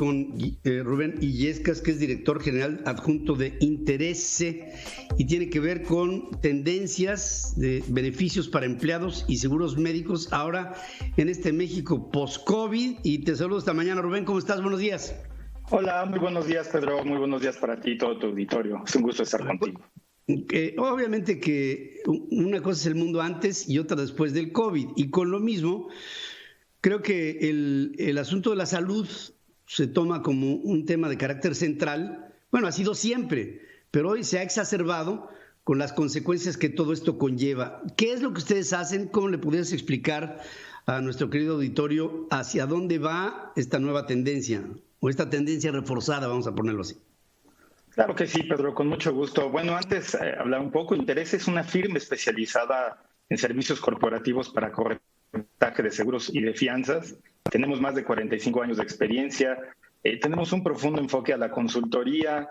con Rubén Illescas, que es director general adjunto de Interese y tiene que ver con tendencias de beneficios para empleados y seguros médicos ahora en este México post-COVID. Y te saludo esta mañana, Rubén. ¿Cómo estás? Buenos días. Hola, muy buenos días, Pedro. Muy buenos días para ti y todo tu auditorio. Es un gusto estar contigo. Obviamente que una cosa es el mundo antes y otra después del COVID. Y con lo mismo, creo que el asunto de la salud se toma como un tema de carácter central. Bueno, ha sido siempre, pero hoy se ha exacerbado con las consecuencias que todo esto conlleva. ¿Qué es lo que ustedes hacen? ¿Cómo le pudieras explicar a nuestro querido auditorio hacia dónde va esta nueva tendencia o esta tendencia reforzada, vamos a ponerlo así? Claro que sí, Pedro, con mucho gusto. Bueno, antes hablar un poco, Interese es una firma especializada en servicios corporativos para corretaje de seguros y de fianzas. Tenemos más de 45 años de experiencia, tenemos un profundo enfoque a la consultoría,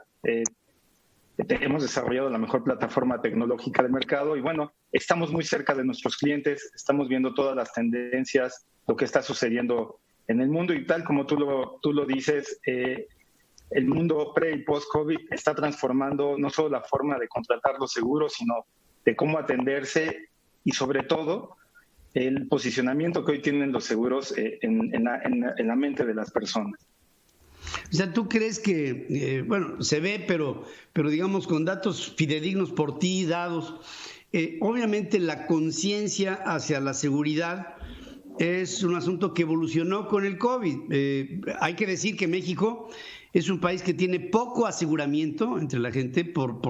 hemos desarrollado la mejor plataforma tecnológica del mercado y bueno, estamos muy cerca de nuestros clientes, estamos viendo todas las tendencias, lo que está sucediendo en el mundo y tal como tú lo dices, el mundo pre y post-COVID está transformando no solo la forma de contratar los seguros, sino de cómo atenderse y sobre todo el posicionamiento que hoy tienen los seguros en la mente de las personas. O sea, ¿tú crees que, bueno, se ve, pero digamos con datos fidedignos por ti dados, obviamente la conciencia hacia la seguridad es un asunto que evolucionó con el COVID? Hay que decir que México es un país que tiene poco aseguramiento entre la gente por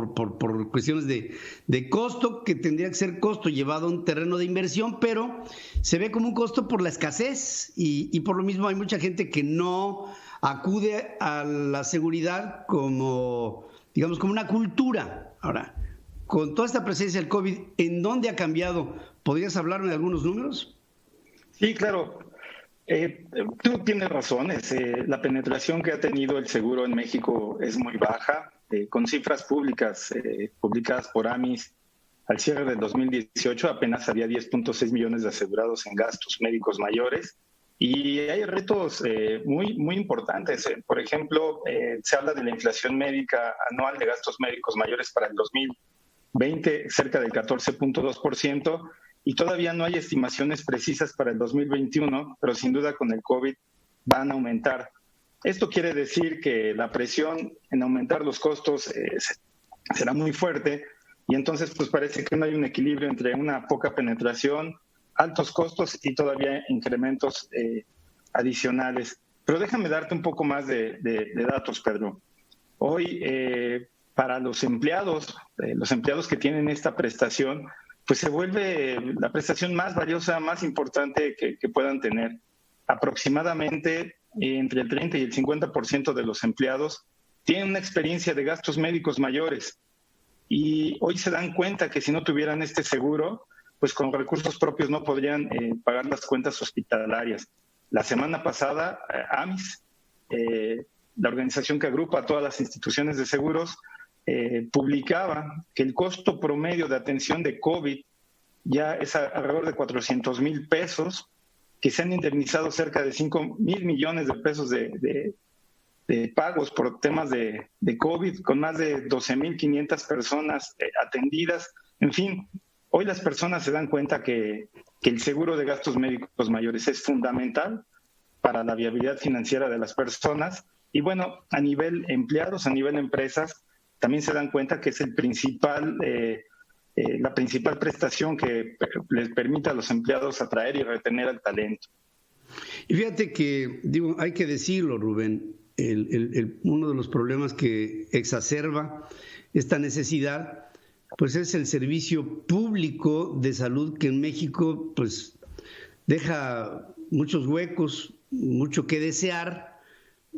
cuestiones de costo, que tendría que ser costo llevado a un terreno de inversión, pero se ve como un costo por la escasez y por lo mismo hay mucha gente que no acude a la seguridad como, digamos, como una cultura. Ahora, con toda esta presencia del COVID, ¿en dónde ha cambiado? ¿Podrías hablarme de algunos números? Sí, claro. Tú tienes razón, la penetración que ha tenido el seguro en México es muy baja, con cifras públicas publicadas por AMIS al cierre del 2018 apenas había 10.6 millones de asegurados en gastos médicos mayores y hay retos muy importantes. Por ejemplo, se habla de la inflación médica anual de gastos médicos mayores para el 2020, cerca del 14.2%. Y todavía no hay estimaciones precisas para el 2021, pero sin duda con el COVID van a aumentar. Esto quiere decir que la presión en aumentar los costos será muy fuerte y entonces pues parece que no hay un equilibrio entre una poca penetración, altos costos y todavía incrementos adicionales. Pero déjame darte un poco más de datos, Pedro. Hoy, para los empleados que tienen esta prestación, pues se vuelve la prestación más valiosa, más importante que puedan tener. Aproximadamente entre el 30 y el 50% de los empleados tienen una experiencia de gastos médicos mayores y hoy se dan cuenta que si no tuvieran este seguro, pues con recursos propios no podrían pagar las cuentas hospitalarias. La semana pasada, AMIS, la organización que agrupa a todas las instituciones de seguros, publicaba que el costo promedio de atención de COVID ya es alrededor de 400,000 pesos, que se han indemnizado cerca de 5,000 millones de pesos de pagos por temas de COVID, con más de 12,500 personas atendidas. En fin, hoy las personas se dan cuenta que el seguro de gastos médicos mayores es fundamental para la viabilidad financiera de las personas. Y bueno, a nivel empleados, a nivel empresas, también se dan cuenta que es la principal prestación que les permite a los empleados atraer y retener al talento. Y fíjate que, hay que decirlo, Rubén, uno de los problemas que exacerba esta necesidad, pues es el servicio público de salud que en México, pues, deja muchos huecos, mucho que desear.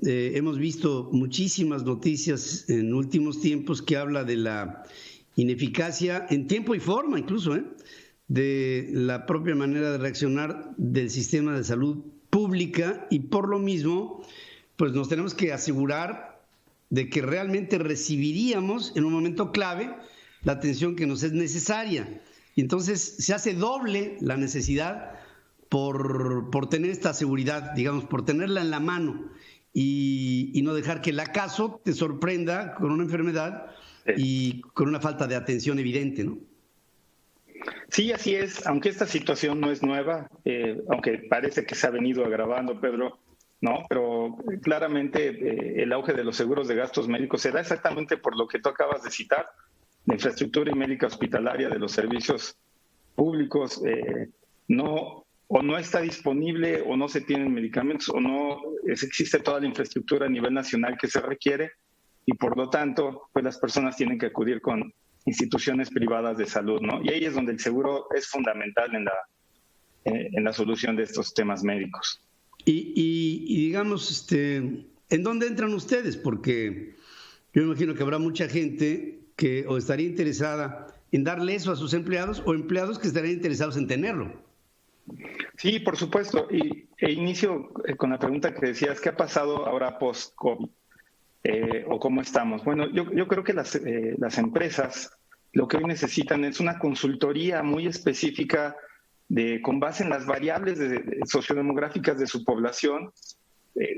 Hemos visto muchísimas noticias en últimos tiempos que habla de la ineficacia en tiempo y forma incluso, de la propia manera de reaccionar del sistema de salud pública y por lo mismo pues nos tenemos que asegurar de que realmente recibiríamos en un momento clave la atención que nos es necesaria. Y entonces se hace doble la necesidad por tener esta seguridad, digamos, por tenerla en la mano. y no dejar que el acaso te sorprenda con una enfermedad y con una falta de atención evidente, ¿no? Sí, así es. Aunque esta situación no es nueva, aunque parece que se ha venido agravando, Pedro, no, pero claramente el auge de los seguros de gastos médicos se da exactamente por lo que tú acabas de citar, la infraestructura y médica hospitalaria de los servicios públicos no está disponible o no se tienen medicamentos o no existe toda la infraestructura a nivel nacional que se requiere y por lo tanto pues las personas tienen que acudir con instituciones privadas de salud, ¿no? Y ahí es donde el seguro es fundamental en la solución de estos temas médicos. Y digamos, ¿en dónde entran ustedes? Porque yo me imagino que habrá mucha gente que o estaría interesada en darle eso a sus empleados o empleados que estarían interesados en tenerlo. Sí, por supuesto. Inicio con la pregunta que decías, ¿qué ha pasado ahora post-COVID? ¿O cómo estamos? Bueno, yo creo que las empresas lo que hoy necesitan es una consultoría muy específica con base en las variables sociodemográficas de su población,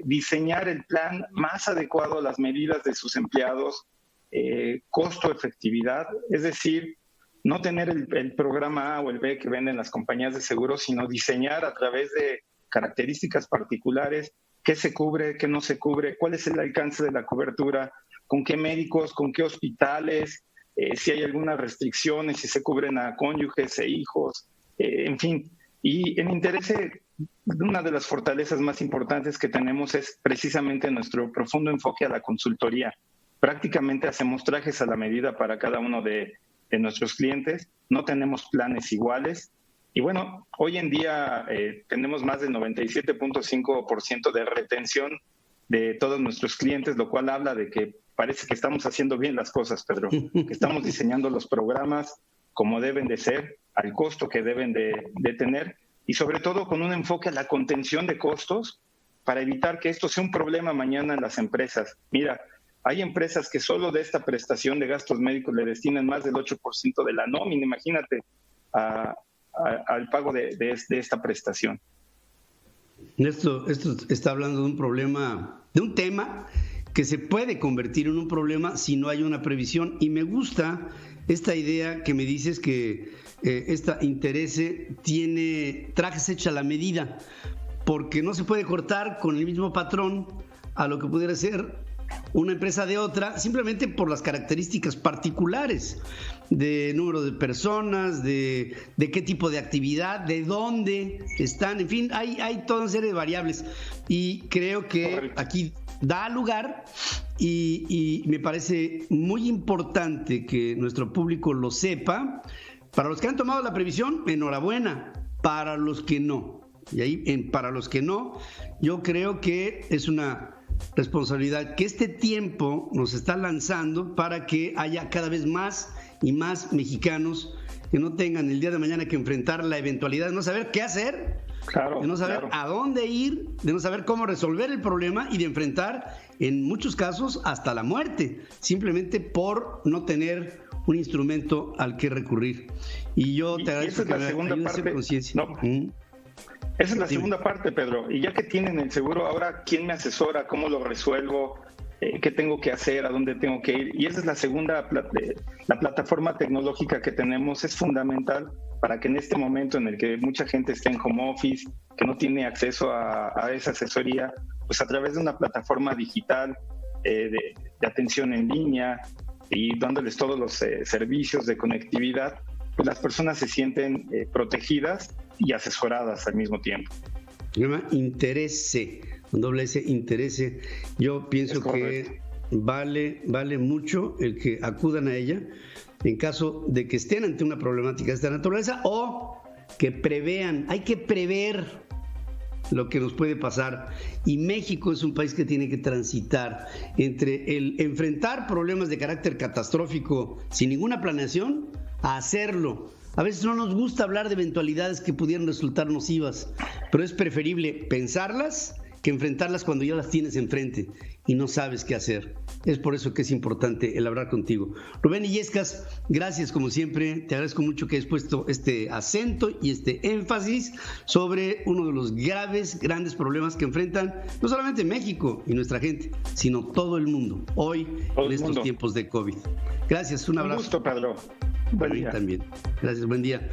diseñar el plan más adecuado a las medidas de sus empleados, costo-efectividad, es decir, no tener el programa A o el B que venden las compañías de seguros, sino diseñar a través de características particulares qué se cubre, qué no se cubre, cuál es el alcance de la cobertura, con qué médicos, con qué hospitales, si hay algunas restricciones, si se cubren a cónyuges e hijos, en fin. Y en Interese, una de las fortalezas más importantes que tenemos es precisamente nuestro profundo enfoque a la consultoría. Prácticamente hacemos trajes a la medida para cada uno de nuestros clientes, no tenemos planes iguales. Y bueno, hoy en día tenemos más del 97.5% de retención de todos nuestros clientes, lo cual habla de que parece que estamos haciendo bien las cosas, Pedro, que estamos diseñando los programas como deben de ser, al costo que deben de tener y sobre todo con un enfoque a la contención de costos para evitar que esto sea un problema mañana en las empresas. Mira, hay empresas que solo de esta prestación de gastos médicos le destinan más del 8% de la nómina, imagínate, al pago de esta prestación. Esto está hablando de un problema, de un tema que se puede convertir en un problema si no hay una previsión. Y me gusta esta idea que me dices que esta Interese tiene trajes hechos a la medida, porque no se puede cortar con el mismo patrón a lo que pudiera ser una empresa de otra, simplemente por las características particulares de número de personas, de qué tipo de actividad, de dónde están, en fin, hay toda una serie de variables y creo que aquí da lugar y me parece muy importante que nuestro público lo sepa. Para los que han tomado la previsión, enhorabuena. Para los que no, y ahí para los que no, yo creo que es una responsabilidad que este tiempo nos está lanzando para que haya cada vez más y más mexicanos que no tengan el día de mañana que enfrentar la eventualidad de no saber qué hacer, de no saber a dónde ir, de no saber cómo resolver el problema y de enfrentar en muchos casos hasta la muerte, simplemente por no tener un instrumento al que recurrir. Y yo te agradezco que me ayudes a hacer conciencia. Esa es la segunda parte, Pedro. Y ya que tienen el seguro, ahora, ¿quién me asesora? ¿Cómo lo resuelvo? ¿Qué tengo que hacer? ¿A dónde tengo que ir? Y esa es la segunda, la plataforma tecnológica que tenemos es fundamental para que en este momento en el que mucha gente está en home office, que no tiene acceso a esa asesoría, pues a través de una plataforma digital de atención en línea y dándoles todos los servicios de conectividad, pues las personas se sienten protegidas y asesoradas al mismo tiempo. Se llama Interese, con doble S, Interese. Yo pienso que vale mucho el que acudan a ella en caso de que estén ante una problemática de esta naturaleza o que prevean. Hay que prever lo que nos puede pasar. Y México es un país que tiene que transitar entre el enfrentar problemas de carácter catastrófico sin ninguna planeación a hacerlo. A veces no nos gusta hablar de eventualidades que pudieran resultar nocivas, pero es preferible pensarlas que enfrentarlas cuando ya las tienes enfrente y no sabes qué hacer. Es por eso que es importante el hablar contigo. Rubén Illescas, gracias como siempre. Te agradezco mucho que hayas puesto este acento y este énfasis sobre uno de los grandes problemas que enfrentan no solamente México y nuestra gente, sino todo el mundo hoy en estos tiempos de COVID. Gracias, un abrazo. Un gusto, Pedro. Buen día. También. Gracias, buen día.